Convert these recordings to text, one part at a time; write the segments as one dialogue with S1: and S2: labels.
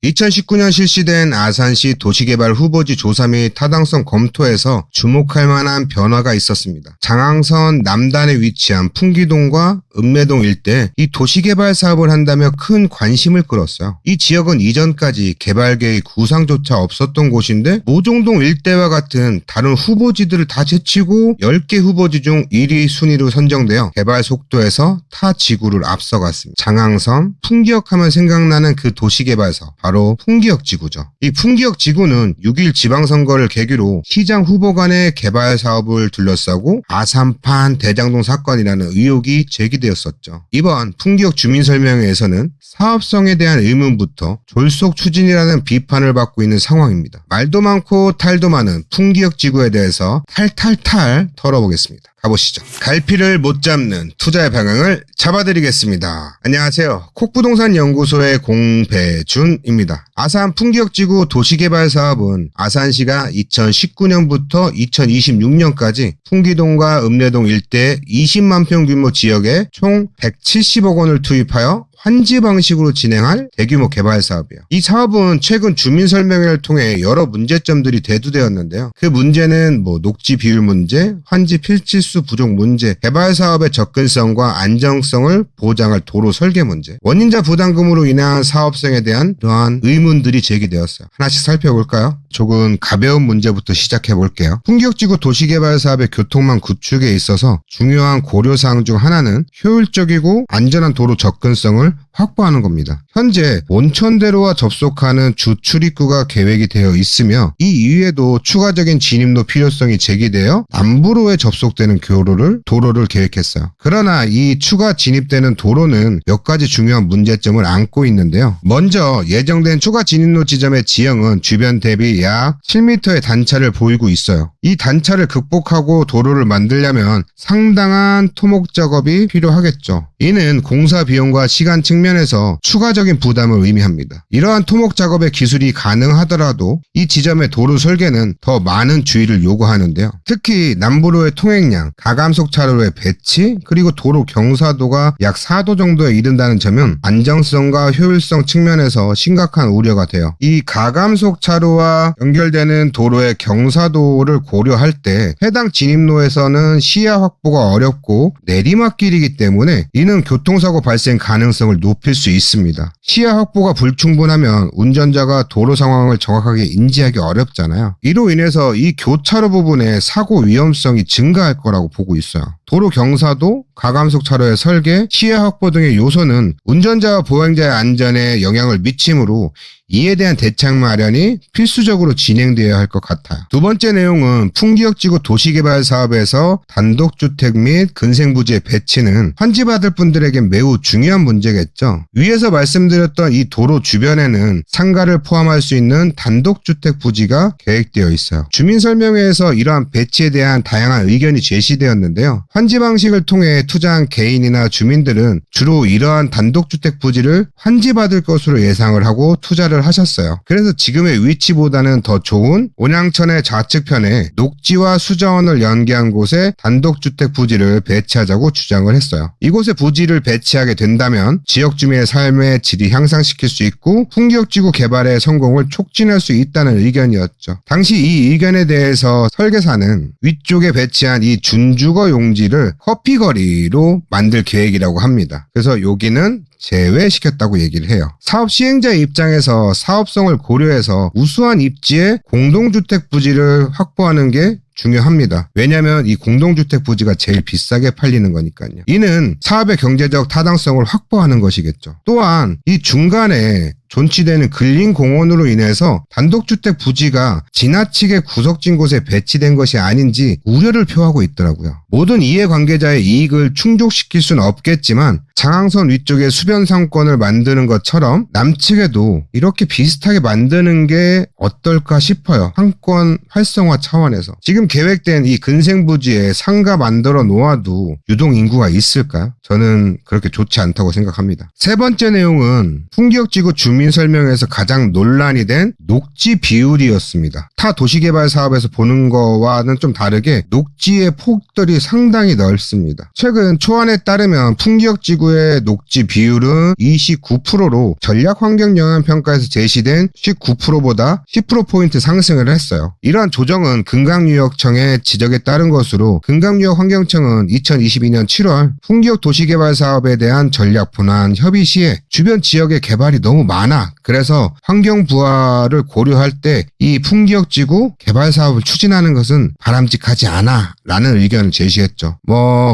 S1: 2019년 실시된 아산시 도시개발 후보지 조사 및 타당성 검토에서 주목할 만한 변화가 있었습니다. 장항선 남단에 위치한 풍기동과 읍내동 일대 이 도시개발 사업을 한다며 큰 관심을 끌었어요. 이 지역은 이전까지 개발계획 구상조차 없었던 곳인데 모종동 일대와 같은 다른 후보지들을 다 제치고 10개 후보지 중 1위 순위로 선정되어 개발 속도에서 타 지구를 앞서갔습니다. 장항선, 풍기역하면 생각나는 그 도시개발 사업, 바로 풍기역지구죠. 이 풍기역지구는 6.1 지방선거를 계기로 시장 후보 간의 개발 사업을 둘러싸고 아산판 대장동 사건이라는 의혹이 제기되었었죠. 이번 풍기역 주민설명회에서는 사업성에 대한 의문부터 졸속 추진이라는 비판을 받고 있는 상황입니다. 말도 많고 탈도 많은 풍기역지구에 대해서 탈탈탈 털어보겠습니다. 가보시죠. 갈피를 못 잡는 투자의 방향을 잡아드리겠습니다. 안녕하세요. 콕부동산 연구소의 공배준입니다. 아산 풍기역지구 도시개발 사업은 아산시가 2019년부터 2026년까지 풍기동과 읍내동 일대 20만 평 규모 지역에 총 170억 원을 투입하여 환지 방식으로 진행할 대규모 개발 사업이에요. 이 사업은 최근 주민설명회를 통해 여러 문제점들이 대두되었는데요. 그 문제는 녹지 비율 문제, 환지 필지수 부족 문제, 개발 사업의 접근성과 안정성을 보장할 도로 설계 문제, 원인자 부담금으로 인한 사업성에 대한 이러한 의문들이 제기되었어요. 하나씩 살펴볼까요? 조금 가벼운 문제부터 시작해 볼게요. 풍기역지구 도시개발 사업의 교통망 구축에 있어서 중요한 고려사항 중 하나는 효율적이고 안전한 도로 접근성을 확보하는 겁니다. 현재 온천대로와 접속하는 주 출입구가 계획이 되어 있으며 이 이외에도 추가적인 진입로 필요성이 제기되어 남부로에 접속되는 도로를 계획했어요. 그러나 이 추가 진입되는 도로는 몇 가지 중요한 문제점을 안고 있는데요. 먼저 예정된 추가 진입로 지점의 지형은 주변 대비 약 7m의 단차를 보이고 있어요. 이 단차를 극복하고 도로를 만들려면 상당한 토목 작업이 필요하겠죠. 이는 공사 비용과 시간 측면에서 추가적인 부담을 의미합니다. 이러한 토목 작업의 기술이 가능하더라도 이 지점의 도로 설계는 더 많은 주의를 요구하는데요. 특히 남부로의 통행량, 가감속 차로의 배치, 그리고 도로 경사도가 약 4도 정도에 이른다는 점은 안정성과 효율성 측면에서 심각한 우려가 돼요. 이 가감속 차로와 연결되는 도로의 경사도를 고려할 때 해당 진입로에서는 시야 확보가 어렵고 내리막길이기 때문에 이는 교통사고 발생 가능성을 높일 수 있습니다. 시야 확보가 불충분하면 운전자가 도로 상황을 정확하게 인지하기 어렵잖아요. 이로 인해서 이 교차로 부분에 사고 위험성이 증가할 거라고 보고 있어요. 도로 경사도, 가감속 차로의 설계, 시야 확보 등의 요소는 운전자와 보행자의 안전에 영향을 미치므로 이에 대한 대책 마련이 필수적으로 진행되어야 할 것 같아요. 두 번째 내용은 풍기역지구 도시개발 사업에서 단독주택 및 근생부지의 배치는 환지받을 분들에겐 매우 중요한 문제겠죠. 위에서 말씀드렸던 이 도로 주변에는 상가를 포함할 수 있는 단독주택 부지가 계획되어 있어요. 주민설명회에서 이러한 배치에 대한 다양한 의견이 제시되었는데요. 환지 방식을 통해 투자한 개인이나 주민들은 주로 이러한 단독주택 부지를 환지받을 것으로 예상을 하고 투자를 하셨어요. 그래서 지금의 위치보다는 더 좋은 온양천의 좌측편에 녹지와 수자원을 연계한 곳에 단독주택 부지를 배치하자고 주장을 했어요. 이곳에 부지를 배치하게 된다면 지역 주민의 삶의 질이 향상시킬 수 있고 풍기역지구 개발의 성공을 촉진할 수 있다는 의견이었죠. 당시 이 의견에 대해서 설계사는 위쪽에 배치한 이 준주거 용지를 커피거리로 만들 계획이라고 합니다. 그래서 여기는 제외시켰다고 얘기를 해요. 사업 시행자의 입장에서 사업성을 고려해서 우수한 입지에 공동주택 부지를 확보하는 게 중요합니다. 왜냐하면 이 공동주택 부지가 제일 비싸게 팔리는 거니까요. 이는 사업의 경제적 타당성을 확보하는 것이겠죠. 또한 이 중간에 존치되는 근린공원으로 인해서 단독주택 부지가 지나치게 구석진 곳에 배치된 것이 아닌지 우려를 표하고 있더라고요. 모든 이해관계자의 이익을 충족시킬 수는 없겠지만 장항선 위쪽에 수변 상권을 만드는 것처럼 남측에도 이렇게 비슷하게 만드는 게 어떨까 싶어요. 상권 활성화 차원에서. 지금 계획된 이 근생부지에 상가 만들어 놓아도 유동인구가 있을까요? 저는 그렇게 좋지 않다고 생각합니다. 세 번째 내용은 풍기역지구 주민 주민 설명회에서 가장 논란이 된 녹지 비율이었습니다. 타 도시개발 사업에서 보는 거와는 좀 다르게 녹지의 폭들이 상당히 넓습니다. 최근 초안에 따르면 풍기역지구의 녹지 비율은 29%로 전략환경영향평가에서 제시된 19%보다 10%포인트 상승을 했어요. 이러한 조정은 금강유역청의 지적에 따른 것으로 금강유역환경청은 2022년 7월 풍기역 도시개발 사업에 대한 전략 본안 협의 시에 주변 지역의 개발이 너무 많아. 그래서 환경 부활을 고려할 때 이 풍기역지구 개발 사업을 추진하는 것은 바람직하지 않아 라는 의견을 제시했죠.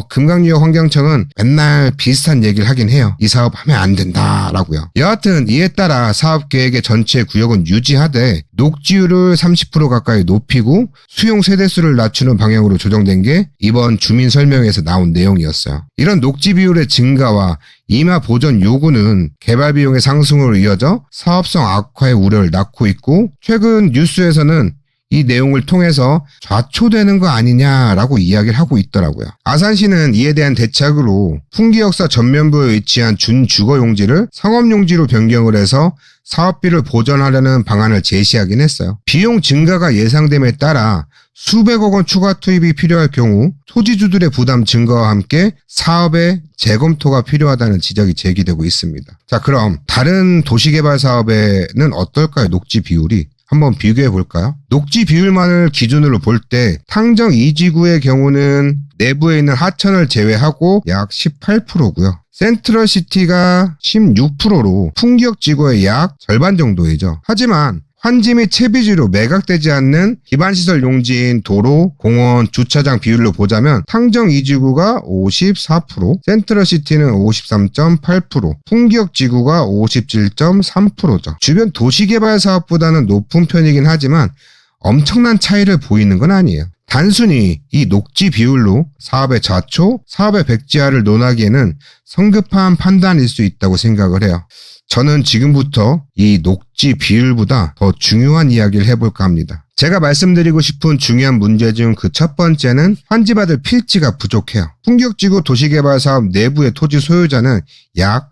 S1: 금강유역 환경청은 맨날 비슷한 얘기를 하긴 해요. 이 사업 하면 안 된다라고요. 여하튼 이에 따라 사업 계획의 전체 구역은 유지하되 녹지율을 30% 가까이 높이고 수용 세대수를 낮추는 방향으로 조정된 게 이번 주민 설명회에서 나온 내용이었어요. 이런 녹지 비율의 증가와 임야 보전 요구는 개발 비용의 상승으로 이어져 사업성 악화의 우려를 낳고 있고, 최근 뉴스에서는 이 내용을 통해서 좌초되는 거 아니냐라고 이야기를 하고 있더라고요. 아산시는 이에 대한 대책으로 풍기역사 전면부에 위치한 준주거용지를 상업용지로 변경을 해서 사업비를 보전하려는 방안을 제시하긴 했어요. 비용 증가가 예상됨에 따라 수백억 원 추가 투입이 필요할 경우 토지주들의 부담 증가와 함께 사업의 재검토가 필요하다는 지적이 제기되고 있습니다. 자, 그럼 다른 도시개발 사업에는 어떨까요? 녹지 비율이. 한번 비교해 볼까요? 녹지 비율만을 기준으로 볼 때 탕정 2지구의 경우는 내부에 있는 하천을 제외하고 약 18%고요. 센트럴시티가 16%로 풍기역지구의 약 절반 정도이죠. 하지만 환지 및 채비지로 매각되지 않는 기반시설 용지인 도로, 공원, 주차장 비율로 보자면 탕정 2지구가 54%, 센트럴시티는 53.8%, 풍기역지구가 57.3%죠. 주변 도시개발 사업보다는 높은 편이긴 하지만 엄청난 차이를 보이는 건 아니에요. 단순히 이 녹지 비율로 사업의 좌초, 사업의 백지화를 논하기에는 성급한 판단일 수 있다고 생각을 해요. 저는 지금부터 이 녹지 비율보다 더 중요한 이야기를 해볼까 합니다. 제가 말씀드리고 싶은 중요한 문제 중 그 첫 번째는 환지받을 필지가 부족해요. 풍기역지구 도시개발 사업 내부의 토지 소유자는 약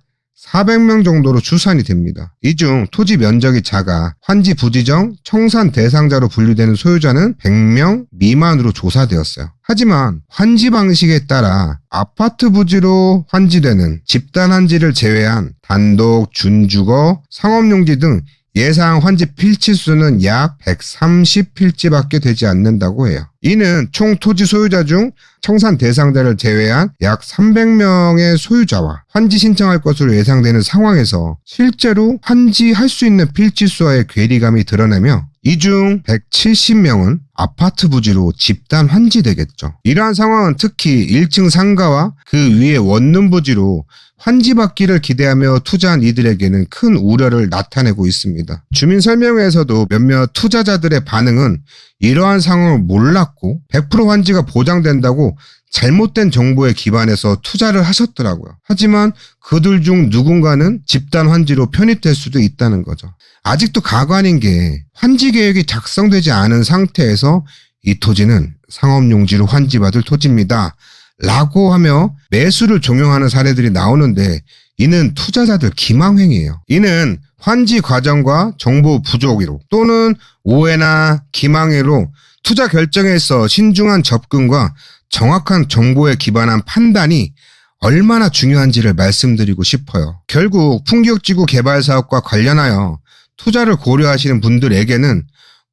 S1: 400명 정도로 추산이 됩니다. 이 중 토지 면적이 작아 환지 부지정 청산 대상자로 분류되는 소유자는 100명 미만으로 조사되었어요. 하지만 환지 방식에 따라 아파트 부지로 환지되는 집단 환지를 제외한 단독, 준주거, 상업용지 등 예상 환지 필지 수는 약 130필지밖에 되지 않는다고 해요. 이는 총 토지 소유자 중 청산 대상자를 제외한 약 300명의 소유자와 환지 신청할 것으로 예상되는 상황에서 실제로 환지할 수 있는 필지 수와의 괴리감이 드러나며 이 중 170명은 아파트 부지로 집단 환지되겠죠. 이러한 상황은 특히 1층 상가와 그 위에 원룸 부지로 환지받기를 기대하며 투자한 이들에게는 큰 우려를 나타내고 있습니다. 주민설명회에서도 몇몇 투자자들의 반응은 이러한 상황을 몰랐고 100% 환지가 보장된다고 잘못된 정보에 기반해서 투자를 하셨더라고요. 하지만 그들 중 누군가는 집단 환지로 편입될 수도 있다는 거죠. 아직도 가관인 게 환지 계획이 작성되지 않은 상태에서 이 토지는 상업용지로 환지받을 토지입니다 라고 하며 매수를 종용하는 사례들이 나오는데, 이는 투자자들 기망행위예요. 이는 환지 과정과 정보 부족으로 또는 오해나 기망으로 투자 결정에 있어 신중한 접근과 정확한 정보에 기반한 판단이 얼마나 중요한지를 말씀드리고 싶어요. 결국 풍기역지구 개발 사업과 관련하여 투자를 고려하시는 분들에게는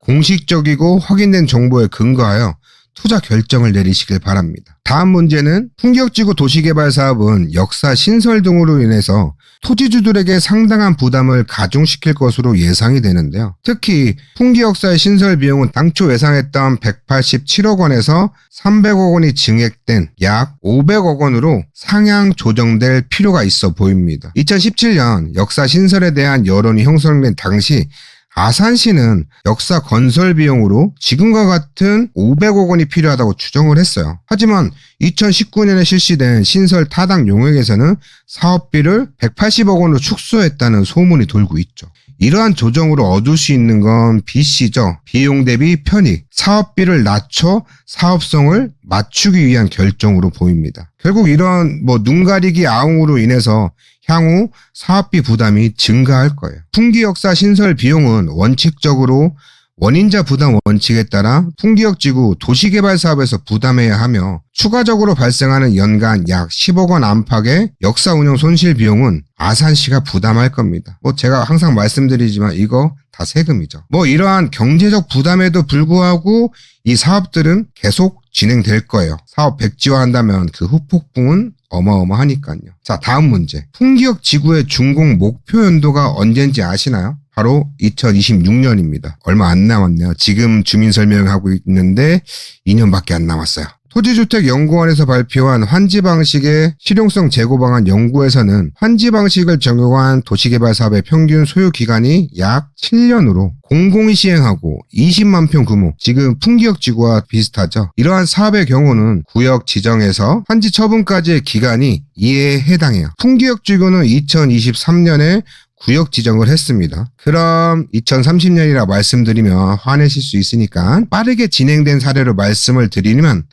S1: 공식적이고 확인된 정보에 근거하여 투자 결정을 내리시길 바랍니다. 다음 문제는 풍기역지구 도시개발 사업은 역사 신설 등으로 인해서 토지주들에게 상당한 부담을 가중시킬 것으로 예상이 되는데요. 특히 풍기역사의 신설 비용은 당초 예상했던 187억 원에서 300억 원이 증액된 약 500억 원으로 상향 조정될 필요가 있어 보입니다. 2017년 역사 신설에 대한 여론이 형성된 당시 아산시는 역사 건설 비용으로 지금과 같은 500억 원이 필요하다고 추정을 했어요. 하지만 2019년에 실시된 신설 타당 용역에서는 사업비를 180억 원으로 축소했다는 소문이 돌고 있죠. 이러한 조정으로 얻을 수 있는 건 B씨죠. 비용 대비 편익, 사업비를 낮춰 사업성을 맞추기 위한 결정으로 보입니다. 결국 이런 눈 가리기 아웅으로 인해서 향후 사업비 부담이 증가할 거예요. 풍기역사 신설 비용은 원칙적으로 원인자 부담 원칙에 따라 풍기역지구 도시개발사업에서 부담해야 하며 추가적으로 발생하는 연간 약 10억 원 안팎의 역사 운영 손실 비용은 아산시가 부담할 겁니다. 제가 항상 말씀드리지만 이거 다 세금이죠. 이러한 경제적 부담에도 불구하고 이 사업들은 계속 진행될 거예요. 사업 백지화한다면 그 후폭풍은 어마어마하니까요. 자, 다음 문제. 풍기역 지구의 준공 목표 연도가 언젠지 아시나요? 바로 2026년입니다. 얼마 안 남았네요. 지금 주민 설명하고 있는데 2년밖에 안 남았어요. 토지주택연구원에서 발표한 환지 방식의 실용성 재고 방안 연구에서는 환지 방식을 적용한 도시개발 사업의 평균 소요 기간이 약 7년으로 공공이 시행하고 20만 평 규모, 지금 풍기역 지구와 비슷하죠. 이러한 사업의 경우는 구역 지정에서 환지 처분까지의 기간이 이에 해당해요. 풍기역 지구는 2023년에 구역 지정을 했습니다. 그럼 2030년이라 말씀드리면 화내실 수 있으니까 빠르게 진행된 사례로 말씀을 드리면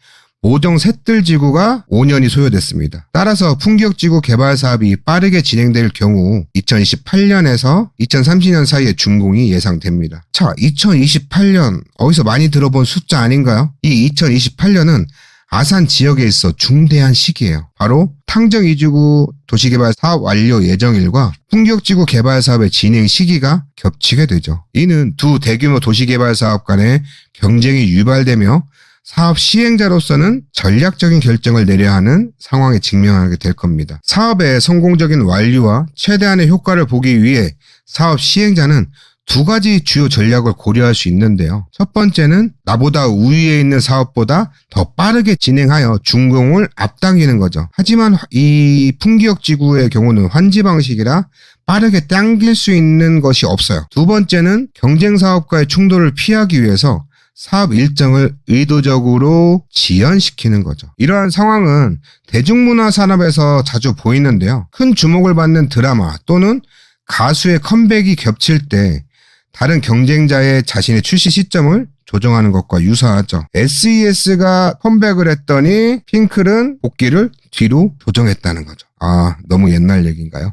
S1: 모정 셋들지구가 5년이 소요됐습니다. 따라서 풍기역지구 개발 사업이 빠르게 진행될 경우 2028년에서 2030년 사이에 준공이 예상됩니다. 자, 2028년 어디서 많이 들어본 숫자 아닌가요? 이 2028년은 아산 지역에 있어 중대한 시기예요. 바로 탕정2지구 도시개발 사업 완료 예정일과 풍기역지구 개발 사업의 진행 시기가 겹치게 되죠. 이는 두 대규모 도시개발 사업 간의 경쟁이 유발되며 사업 시행자로서는 전략적인 결정을 내려야 하는 상황에 직면하게 될 겁니다. 사업의 성공적인 완료와 최대한의 효과를 보기 위해 사업 시행자는 두 가지 주요 전략을 고려할 수 있는데요. 첫 번째는 나보다 우위에 있는 사업보다 더 빠르게 진행하여 준공을 앞당기는 거죠. 하지만 이 풍기역 지구의 경우는 환지 방식이라 빠르게 당길 수 있는 것이 없어요. 두 번째는 경쟁 사업과의 충돌을 피하기 위해서 사업 일정을 의도적으로 지연시키는 거죠. 이러한 상황은 대중문화 산업에서 자주 보이는데요. 큰 주목을 받는 드라마 또는 가수의 컴백이 겹칠 때 다른 경쟁자의 자신의 출시 시점을 조정하는 것과 유사하죠. SES가 컴백을 했더니 핑클은 복귀를 뒤로 조정했다는 거죠. 아, 너무 옛날 얘기인가요?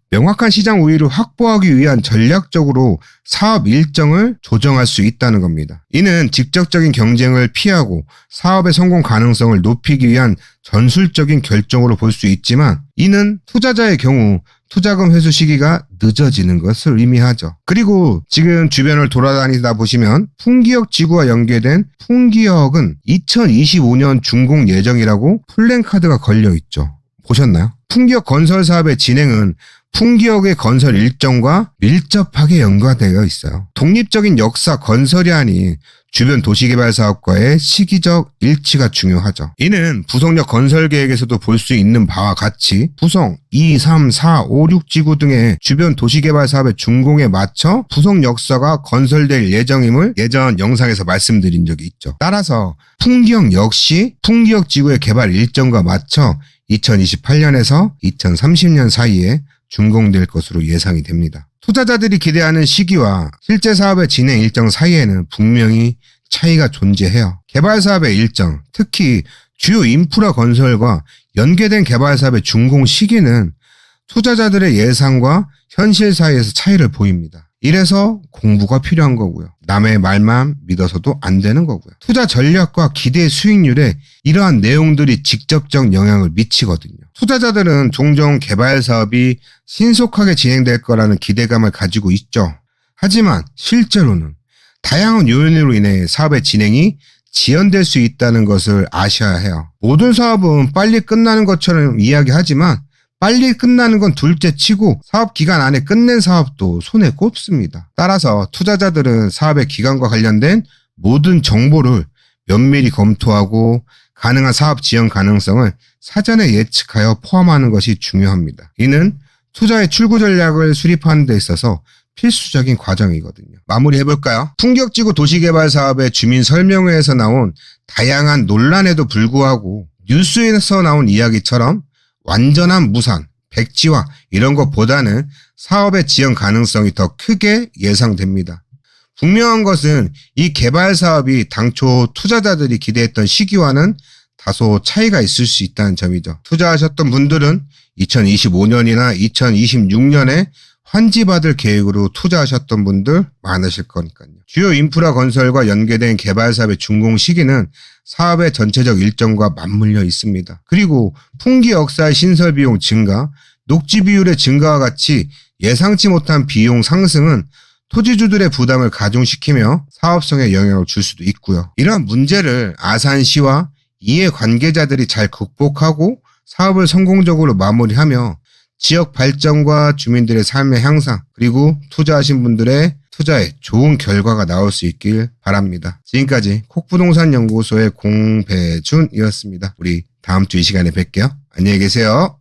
S1: 명확한 시장 우위를 확보하기 위한 전략적으로 사업 일정을 조정할 수 있다는 겁니다. 이는 직접적인 경쟁을 피하고 사업의 성공 가능성을 높이기 위한 전술적인 결정으로 볼 수 있지만 이는 투자자의 경우 투자금 회수 시기가 늦어지는 것을 의미하죠. 그리고 지금 주변을 돌아다니다 보시면 풍기역 지구와 연계된 풍기역은 2025년 준공 예정이라고 플랜카드가 걸려 있죠. 보셨나요? 풍기역 건설 사업의 진행은 풍기역의 건설 일정과 밀접하게 연관되어 있어요. 독립적인 역사 건설이 아닌 주변 도시개발 사업과의 시기적 일치가 중요하죠. 이는 부성역 건설 계획에서도 볼 수 있는 바와 같이 부성 2, 3, 4, 5, 6지구 등의 주변 도시개발 사업의 준공에 맞춰 부성 역사가 건설될 예정임을 예전 영상에서 말씀드린 적이 있죠. 따라서 풍기역 역시 풍기역 지구의 개발 일정과 맞춰 2028년에서 2030년 사이에 준공될 것으로 예상이 됩니다. 투자자들이 기대하는 시기와 실제 사업의 진행 일정 사이에는 분명히 차이가 존재해요. 개발 사업의 일정, 특히 주요 인프라 건설과 연계된 개발 사업의 준공 시기는 투자자들의 예상과 현실 사이에서 차이를 보입니다. 이래서 공부가 필요한 거고요. 남의 말만 믿어서도 안 되는 거고요. 투자 전략과 기대 수익률에 이러한 내용들이 직접적 영향을 미치거든요. 투자자들은 종종 개발 사업이 신속하게 진행될 거라는 기대감을 가지고 있죠. 하지만 실제로는 다양한 요인으로 인해 사업의 진행이 지연될 수 있다는 것을 아셔야 해요. 모든 사업은 빨리 끝나는 것처럼 이야기하지만 빨리 끝나는 건 둘째 치고 사업 기간 안에 끝낸 사업도 손에 꼽습니다. 따라서 투자자들은 사업의 기간과 관련된 모든 정보를 면밀히 검토하고 가능한 사업 지연 가능성을 사전에 예측하여 포함하는 것이 중요합니다. 이는 투자의 출구 전략을 수립하는 데 있어서 필수적인 과정이거든요. 마무리해볼까요? 풍기역지구 도시개발 사업의 주민 설명회에서 나온 다양한 논란에도 불구하고 뉴스에서 나온 이야기처럼 완전한 무산, 백지화 이런 것보다는 사업의 지연 가능성이 더 크게 예상됩니다. 분명한 것은 이 개발 사업이 당초 투자자들이 기대했던 시기와는 다소 차이가 있을 수 있다는 점이죠. 투자하셨던 분들은 2025년이나 2026년에 환지받을 계획으로 투자하셨던 분들 많으실 거니까요. 주요 인프라 건설과 연계된 개발 사업의 준공 시기는 사업의 전체적 일정과 맞물려 있습니다. 그리고 풍기 역사의 신설 비용 증가, 녹지 비율의 증가와 같이 예상치 못한 비용 상승은 토지주들의 부담을 가중시키며 사업성에 영향을 줄 수도 있고요. 이러한 문제를 아산시와 이해 관계자들이 잘 극복하고 사업을 성공적으로 마무리하며 지역 발전과 주민들의 삶의 향상, 그리고 투자하신 분들의 투자에 좋은 결과가 나올 수 있길 바랍니다. 지금까지 콕부동산연구소의 공배준이었습니다. 우리 다음 주 이 시간에 뵐게요. 안녕히 계세요.